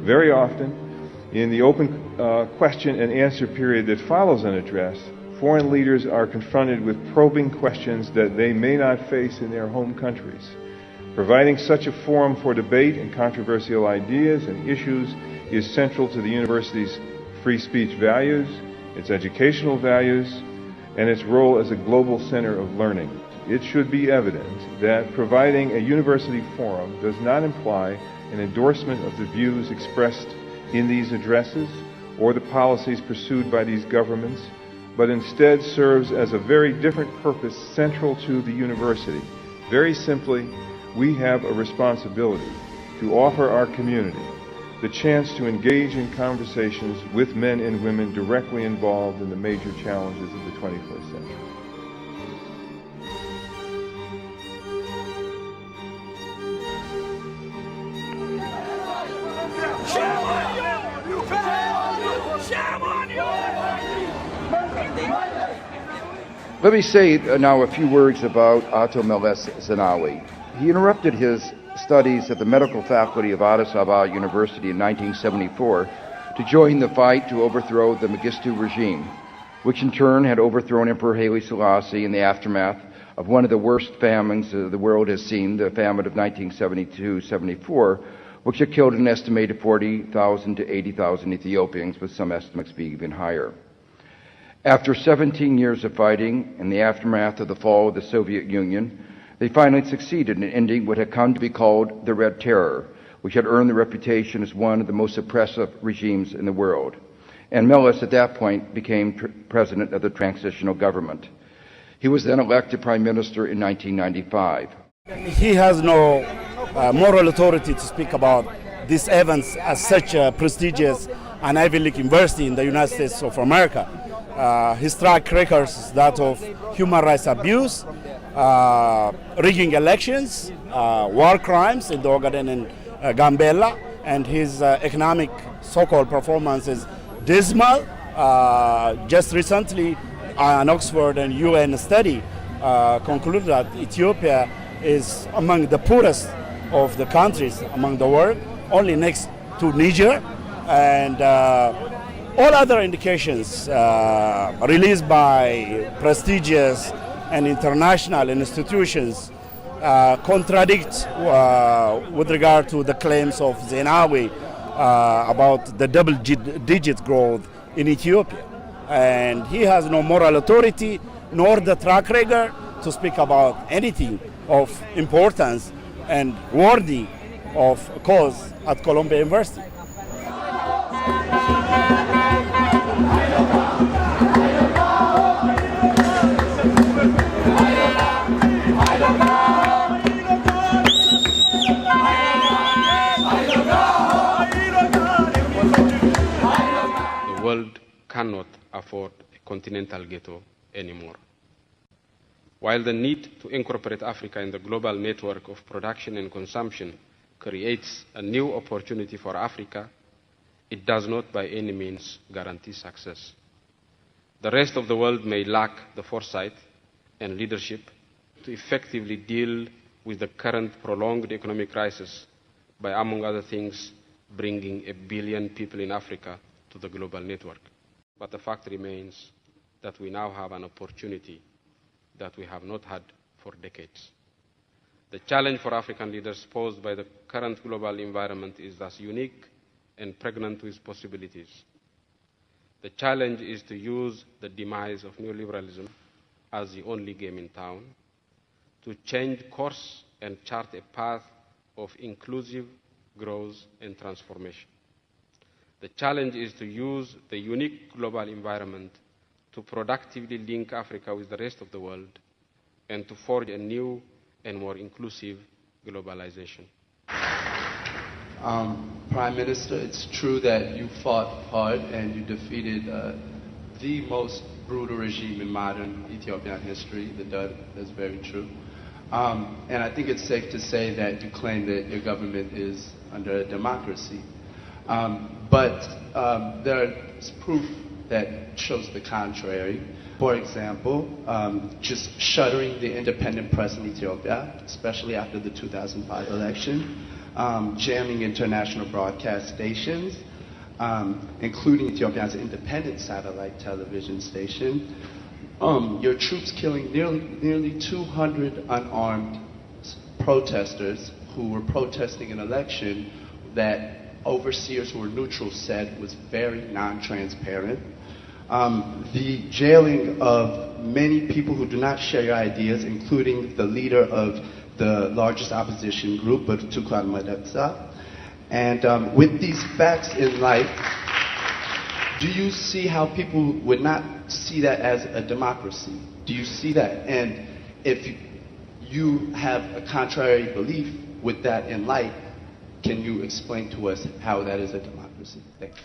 Very often, in the open question and answer period that follows an address, foreign leaders are confronted with probing questions that they may not face in their home countries. Providing such a forum for debate and controversial ideas and issues is central to the university's free speech values, its educational values, and its role as a global center of learning. It should be evident that providing a university forum does not imply an endorsement of the views expressed in these addresses or the policies pursued by these governments, but instead serves as a very different purpose central to the university. Very simply, we have a responsibility to offer our community the chance to engage in conversations with men and women directly involved in the major challenges of the 21st century. Let me say now a few words about Meles Zenawi. He interrupted his studies at the medical faculty of Addis Ababa University in 1974 to join the fight to overthrow the Mengistu regime, which in turn had overthrown Emperor Haile Selassie in the aftermath of one of the worst famines the world has seen, the famine of 1972-74, which had killed an estimated 40,000 to 80,000 Ethiopians, with some estimates being even higher. After 17 years of fighting in the aftermath of the fall of the Soviet Union, they finally succeeded in ending what had come to be called the Red Terror, which had earned the reputation as one of the most oppressive regimes in the world. And Meles, at that point, became president of the transitional government. He was then elected prime minister in 1995. He has no moral authority to speak about these events as such a prestigious and Ivy League university in the United States of America. His track record is that of human rights abuse, rigging elections, war crimes in the Ogaden and Gambela, and his economic so-called performance is dismal. Just recently, an Oxford and UN study concluded that Ethiopia is among the poorest of the countries among the world, only next to Niger, and all other indications released by prestigious and international institutions contradict with regard to the claims of Zenawi about the double-digit growth in Ethiopia. And he has no moral authority nor the track record to speak about anything of importance and worthy of a cause at Columbia University. The world cannot afford a continental ghetto anymore. While the need to incorporate Africa in the global network of production and consumption creates a new opportunity for Africa, it does not by any means guarantee success. The rest of the world may lack the foresight and leadership to effectively deal with the current prolonged economic crisis by, among other things, bringing 1 billion people in Africa to the global network. But the fact remains that we now have an opportunity that we have not had for decades. The challenge for African leaders posed by the current global environment is thus unique and pregnant with possibilities. The challenge is to use the demise of neoliberalism as the only game in town, to change course and chart a path of inclusive growth and transformation. The challenge is to use the unique global environment to productively link Africa with the rest of the world and to forge a new and more inclusive globalization. Prime Minister, it's true that you fought hard and you defeated the most brutal regime in modern Ethiopian history, the Dud. That's very true. And I think it's safe to say that you claim that your government is under a democracy. But there's proof that shows the contrary. For example, just shuttering the independent press in Ethiopia, especially after the 2005 election, jamming international broadcast stations, including Ethiopia's independent satellite television station. Your troops killing nearly 200 unarmed protesters who were protesting an election that overseers who were neutral said was very non-transparent. The jailing of many people who do not share your ideas, including the leader of the largest opposition group, Tuklan Madetsa. And with these facts in light, do you see how people would not see that as a democracy? Do you see that? And if you have a contrary belief with that in light, can you explain to us how that is a democracy? Thank you.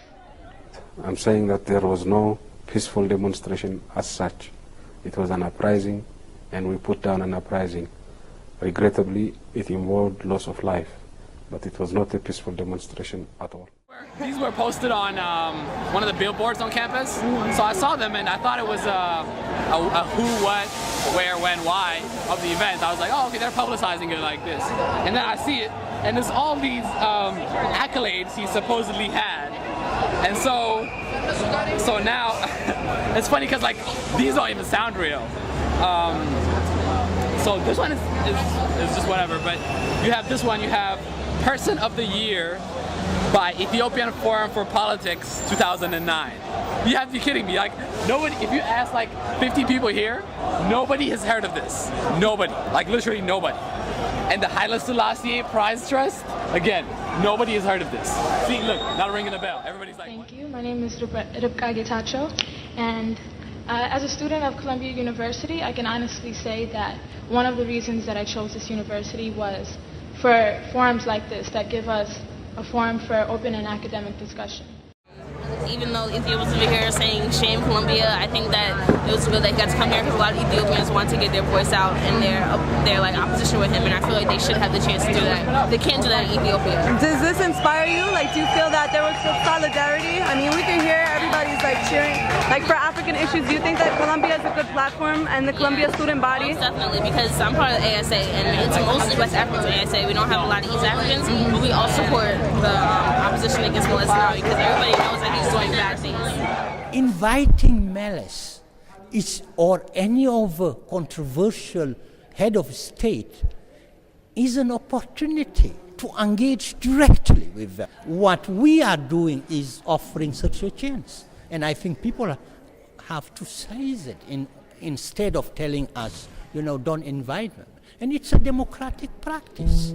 I'm saying that there was no peaceful demonstration as such. It was an uprising, and we put down an uprising. Regrettably, it involved loss of life, but it was not a peaceful demonstration at all. These were posted on one of the billboards on campus, so I saw them and I thought it was a who, what, where, when, why of the event. I was like, oh, okay, they're publicizing it like this. And then I see it, and there's all these accolades he supposedly had. And so now, it's funny because like, these don't even sound real. So this one is just whatever, but you have this one, you have Person of the Year by Ethiopian Forum for Politics 2009. You have to be kidding me. Like, nobody, if you ask like 50 people here, nobody has heard of this. Nobody, like literally nobody. And the Haile Selassie Prize Trust, again, nobody has heard of this. See, look, not ringing a bell. Everybody's like, Thank you. My name is Rupka Getachew, and as a student of Columbia University, I can honestly say that one of the reasons that I chose this university was for forums like this that give us a forum for open and academic discussion. Even though Ethiopians over here are saying shame Columbia, I think that it was good that he got to come here because a lot of Ethiopians want to get their voice out and their like opposition with him, and I feel like they should have the chance to do that. They can't do that in Ethiopia. Does this inspire you? Like, do you feel that there was solidarity? I mean, we can hear everybody's like cheering, like for African issues. Do you think that Columbia is a good platform and the Columbia student body? Most definitely, because I'm part of the ASA and it's mostly West Africans in ASA. We don't have a lot of East Africans, but we all support the opposition against Meles Zenawi because everybody knows that he's doing bad things. Inviting Meles or any other controversial head of state is an opportunity to engage directly with them. What we are doing is offering such a chance. And I think people have to seize it instead of telling us, don't invite them. And it's a democratic practice.